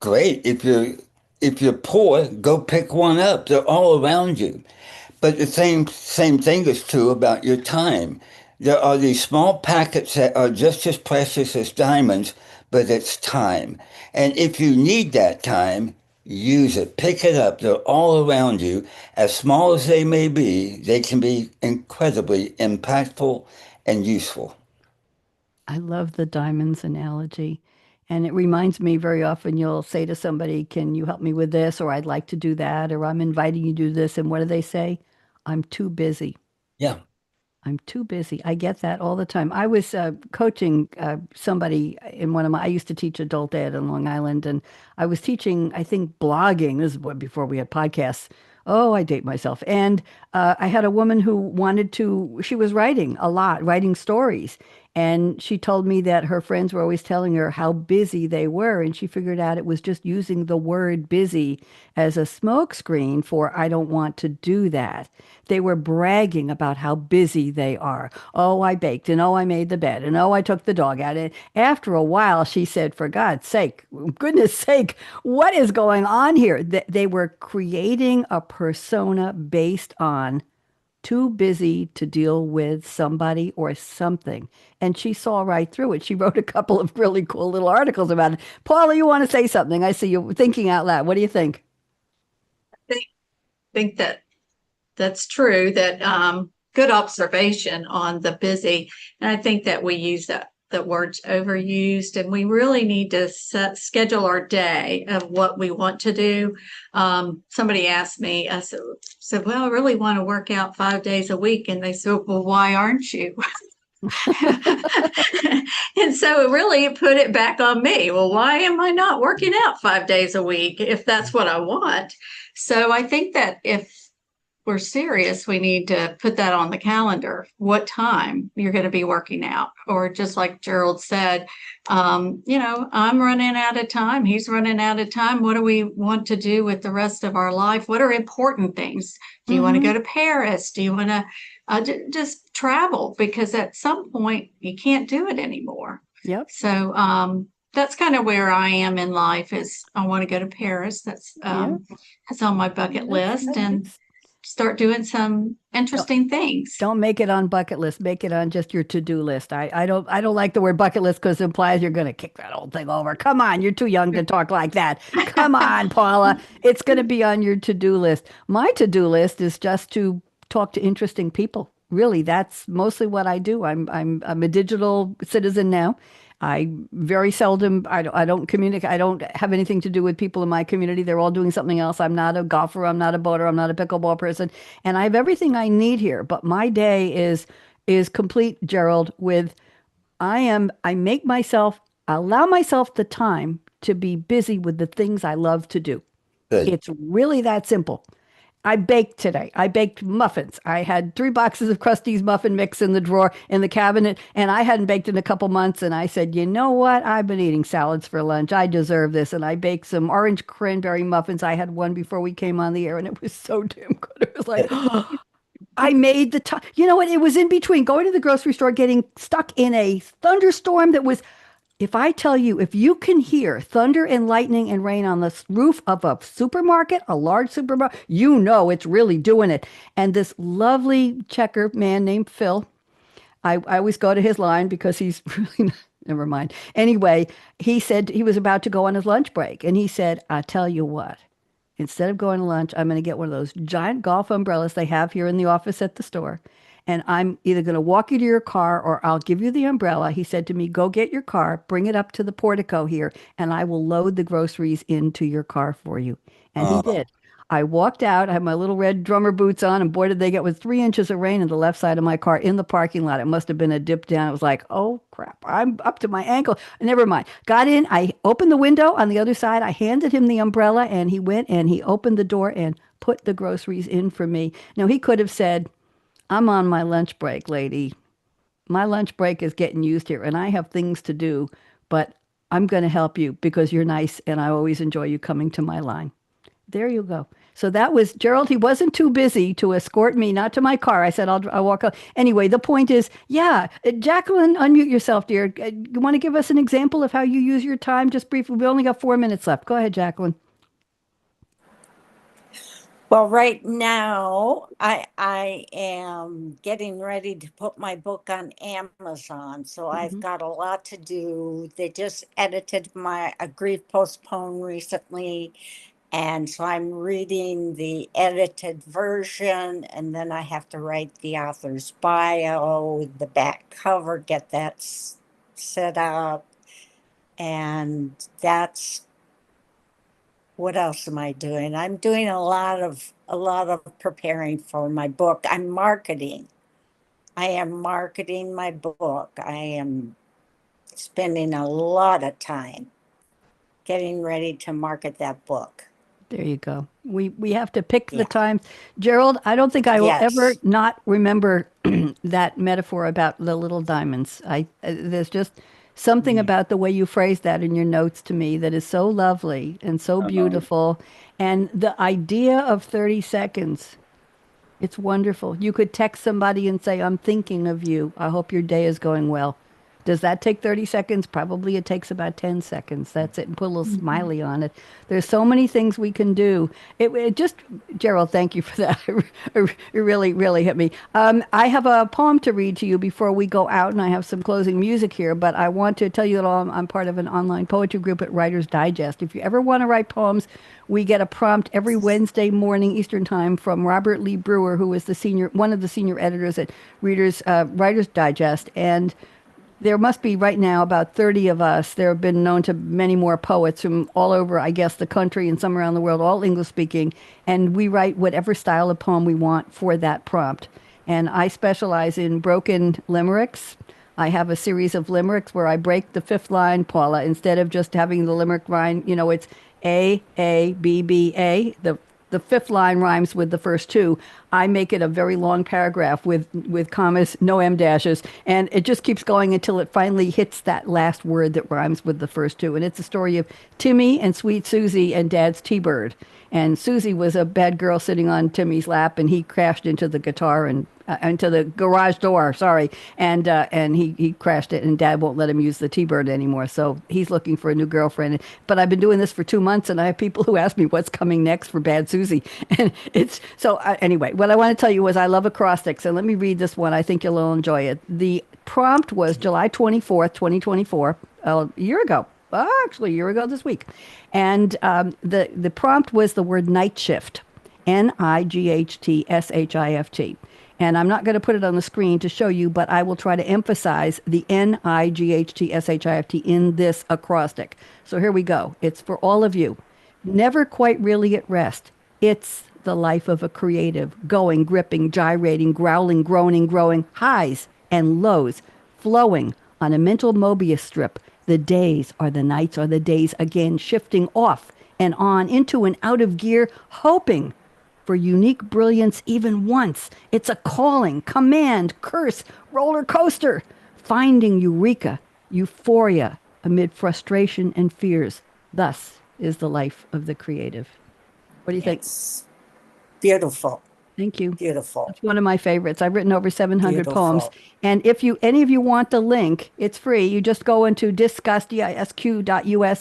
Great. If you're poor, go pick one up. They're all around you. But the same thing is true about your time. There are these small packets that are just as precious as diamonds, but it's time. And if you need that time, use it. Pick it up. They're all around you. As small as they may be, they can be incredibly impactful and useful. I love the diamonds analogy. And it reminds me very often you'll say to somebody, can you help me with this? Or I'd like to do that. Or I'm inviting you to do this. And what do they say? I'm too busy. Yeah. I'm too busy. I get that all the time. I was coaching somebody in I used to teach adult ed in Long Island, and I was teaching, I think, blogging. This is before we had podcasts. Oh, I date myself. And I had a woman who she was writing a lot, writing stories. And she told me that her friends were always telling her how busy they were. And she figured out it was just using the word busy as a smokescreen for, I don't want to do that. They were bragging about how busy they are. Oh, I baked, and oh, I made the bed, and oh, I took the dog out. And after a while, she said, for God's sake, goodness sake, what is going on here? They were creating a persona based on too busy to deal with somebody or something. And she saw right through it. She wrote a couple of really cool little articles about it. Paula, you want to say something? I see you thinking out loud. What do you think? Think that that's true, that good observation on the busy. And I think that we use the word's overused, and we really need to schedule our day of what we want to do. Somebody asked me, I said, well, I really want to work out 5 days a week. And they said, well, why aren't you? And so it put it back on me. Well, why am I not working out 5 days a week if that's what I want? So I think that if we're serious, we need to put that on the calendar, what time you're going to be working out. Or just like Gerald said, I'm running out of time. He's running out of time. What do we want to do with the rest of our life? What are important things? Do you want to go to Paris? Do you want to just travel? Because at some point you can't do it anymore. Yep. So that's kind of where I am in life, is I want to go to Paris. That's on my bucket list. And start doing some interesting things. Don't make it on bucket list. Make it on just your to-do list. I don't like the word bucket list because it implies you're going to kick that old thing over. Come on, you're too young to talk like that. Come on, Paula. It's going to be on your to-do list. My to-do list is just to talk to interesting people. Really, that's mostly what I do. I'm a digital citizen now. I very seldom, I don't communicate. I don't have anything to do with people in my community. They're all doing something else. I'm not a golfer. I'm not a boater. I'm not a pickleball person. And I have everything I need here. But my day is complete, Gerald, with I allow myself the time to be busy with the things I love to do. Good. It's really that simple. I baked today. I baked muffins. I had 3 boxes of Krusty's muffin mix in the drawer in the cabinet, and I hadn't baked in a couple months. And I said, you know what? I've been eating salads for lunch. I deserve this. And I baked some orange cranberry muffins. I had one before we came on the air, and it was so damn good. It was like, I made the time. You know what? It was in between going to the grocery store, getting stuck in a thunderstorm that was. If I tell you, if you can hear thunder and lightning and rain on the roof of a supermarket, a large supermarket, you know it's really doing it. And this lovely checker man named Phil, I always go to his line because he's really, never mind. Anyway, he said he was about to go on his lunch break. And he said, I tell you what, instead of going to lunch, I'm going to get one of those giant golf umbrellas they have here in the office at the store. And I'm either going to walk you to your car or I'll give you the umbrella. He said to me, go get your car, bring it up to the portico here, and I will load the groceries into your car for you. And he did. I walked out. I had my little red drummer boots on, and boy, did they get with 3 inches of rain in the left side of my car in the parking lot. It must have been a dip down. It was like, oh, crap. I'm up to my ankle. Never mind. Got in. I opened the window on the other side. I handed him the umbrella, and he went and he opened the door and put the groceries in for me. Now, he could have said, I'm on my lunch break, lady. My lunch break is getting used here, and I have things to do but I'm going to help you because you're nice and I always enjoy you coming to my line. There you go. So that was Gerald. He wasn't too busy to escort me, not to my car. I said, I'll walk out. Anyway, the point is, yeah, Jacqueline, unmute yourself, dear. You want to give us an example of how you use your time just briefly? We only got 4 minutes left. Go ahead, Jacqueline. Well, right now I am getting ready to put my book on Amazon, so I've got a lot to do. They just edited my A Grief Postponed recently, and so I'm reading the edited version, and then I have to write the author's bio, the back cover, get that set up, and that's what else am I doing? I'm doing a lot of preparing for my book. I'm marketing. I am marketing my book. I am spending a lot of time getting ready to market that book. There you go. We have to pick the Yeah. time. Gerald, I don't think I will ever Yes. not remember that metaphor about the little diamonds. There's just something about the way you phrased that in your notes to me that is so lovely and so beautiful. And the idea of 30 seconds, it's wonderful. You could text somebody and say, I'm thinking of you. I hope your day is going well. Does that take 30 seconds? Probably it takes about 10 seconds. That's it. And put a little smiley on it. There's so many things we can do. It just, Gerald, thank you for that. It really, really hit me. I have a poem to read to you before we go out, and I have some closing music here, but I want to tell you that I'm part of an online poetry group at Writer's Digest. If you ever want to write poems, we get a prompt every Wednesday morning Eastern Time from Robert Lee Brewer, who is one of the senior editors at Writer's Digest. And there must be right now about 30 of us. There have been known to many more poets from all over, I guess, the country and some around the world, all English speaking. And we write whatever style of poem we want for that prompt. And I specialize in broken limericks. I have a series of limericks where I break the fifth line, Paula. Instead of just having the limerick line, it's A, B, B, A. The fifth line rhymes with the first two. I make it a very long paragraph with commas, no em dashes, and it just keeps going until it finally hits that last word that rhymes with the first two. And it's a story of Timmy and sweet Susie and Dad's T-Bird. And Susie was a bad girl sitting on Timmy's lap, and he crashed into the guitar and into the garage door. Sorry, and he crashed it, and Dad won't let him use the T-Bird anymore. So he's looking for a new girlfriend. But I've been doing this for 2 months, and I have people who ask me what's coming next for Bad Susie. And it's so anyway. What I want to tell you was I love acrostics, and let me read this one. I think you'll enjoy it. The prompt was July 24th, 2024, a year ago. Actually, a year ago this week. And the prompt was the word night shift, NIGHTSHIFT. And I'm not going to put it on the screen to show you, but I will try to emphasize the NIGHTSHIFT in this acrostic. So here we go. It's for all of you. Never quite really at rest. It's the life of a creative, going, gripping, gyrating, growling, groaning, growing, highs and lows, flowing on a mental Mobius strip. The days are the nights are the days again, shifting off and on into and out of gear, hoping for unique brilliance even once. It's a calling, command, curse, roller coaster, finding eureka, euphoria amid frustration and fears. Thus is the life of the creative. What do you think? It's beautiful. Thank you. Beautiful. It's one of my favorites. I've written over 700 poems. Beautiful. And if any of you want the link, it's free. You just go into discuss.us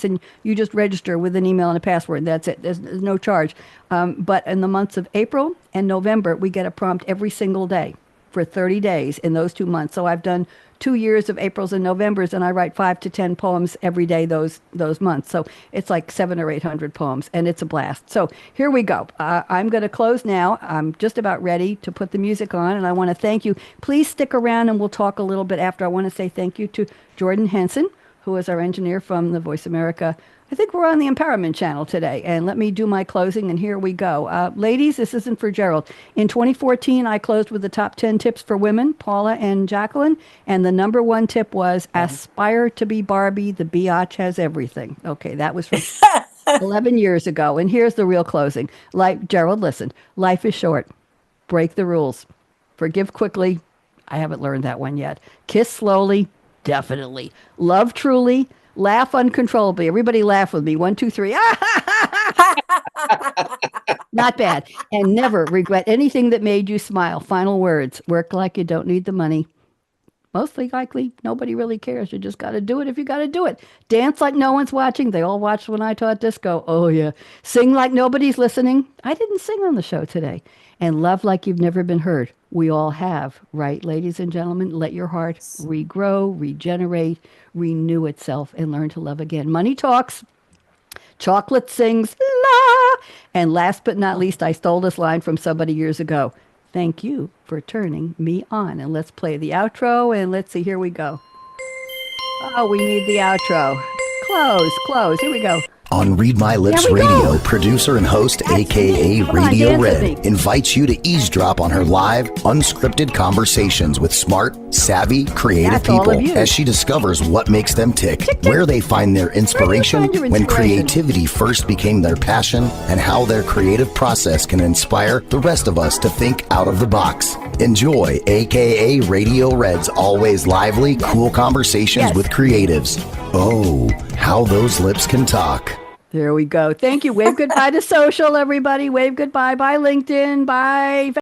and you just register with an email and a password. That's it. There's no charge. But in the months of April and November, we get a prompt every single day for 30 days in those 2 months. So I've done 2 years of Aprils and Novembers, and I write 5 to 10 poems every day those months. So it's like 700 or 800 poems, and it's a blast. So here we go. I'm going to close now. I'm just about ready to put the music on, and I want to thank you. Please stick around, and we'll talk a little bit after. I want to say thank you to Jordan Henson, who is our engineer from the Voice America. I think we're on the Empowerment Channel today. And let me do my closing, and here we go. Ladies, this isn't for Gerald. In 2014, I closed with the top 10 tips for women, Paula and Jacqueline. And the number one tip was aspire to be Barbie. The biatch has everything. Okay, that was from 11 years ago. And here's the real closing. Gerald, listen, life is short. Break the rules. Forgive quickly. I haven't learned that one yet. Kiss slowly. Definitely. Love truly. Laugh uncontrollably. Everybody laugh with me. 1, 2, 3. Not bad. And never regret anything that made you smile. Final words. Work like you don't need the money. Mostly likely, nobody really cares. You just got to do it if you got to do it. Dance like no one's watching. They all watched when I taught disco. Oh, yeah. Sing like nobody's listening. I didn't sing on the show today. And love like you've never been heard. We all have, right, ladies and gentlemen? Let your heart regrow, regenerate, renew itself, and learn to love again. Money talks. Chocolate sings, la. And last but not least, I stole this line from somebody years ago. Thank you for turning me on. And let's play the outro. And let's see, here we go. Oh, we need the outro. Close. Here we go. On Read My Lips Radio, producer and host, a.k.a. Radio Red, invites you to eavesdrop on her live, unscripted conversations with smart, savvy, creative people as she discovers what makes them tick, where they find their inspiration, when creativity first became their passion, and how their creative process can inspire the rest of us to think out of the box. Enjoy a.k.a. Radio Red's always lively, cool conversations with creatives. Oh, how those lips can talk. There we go. Thank you. Wave goodbye to social, everybody. Wave goodbye. Bye, LinkedIn. Bye.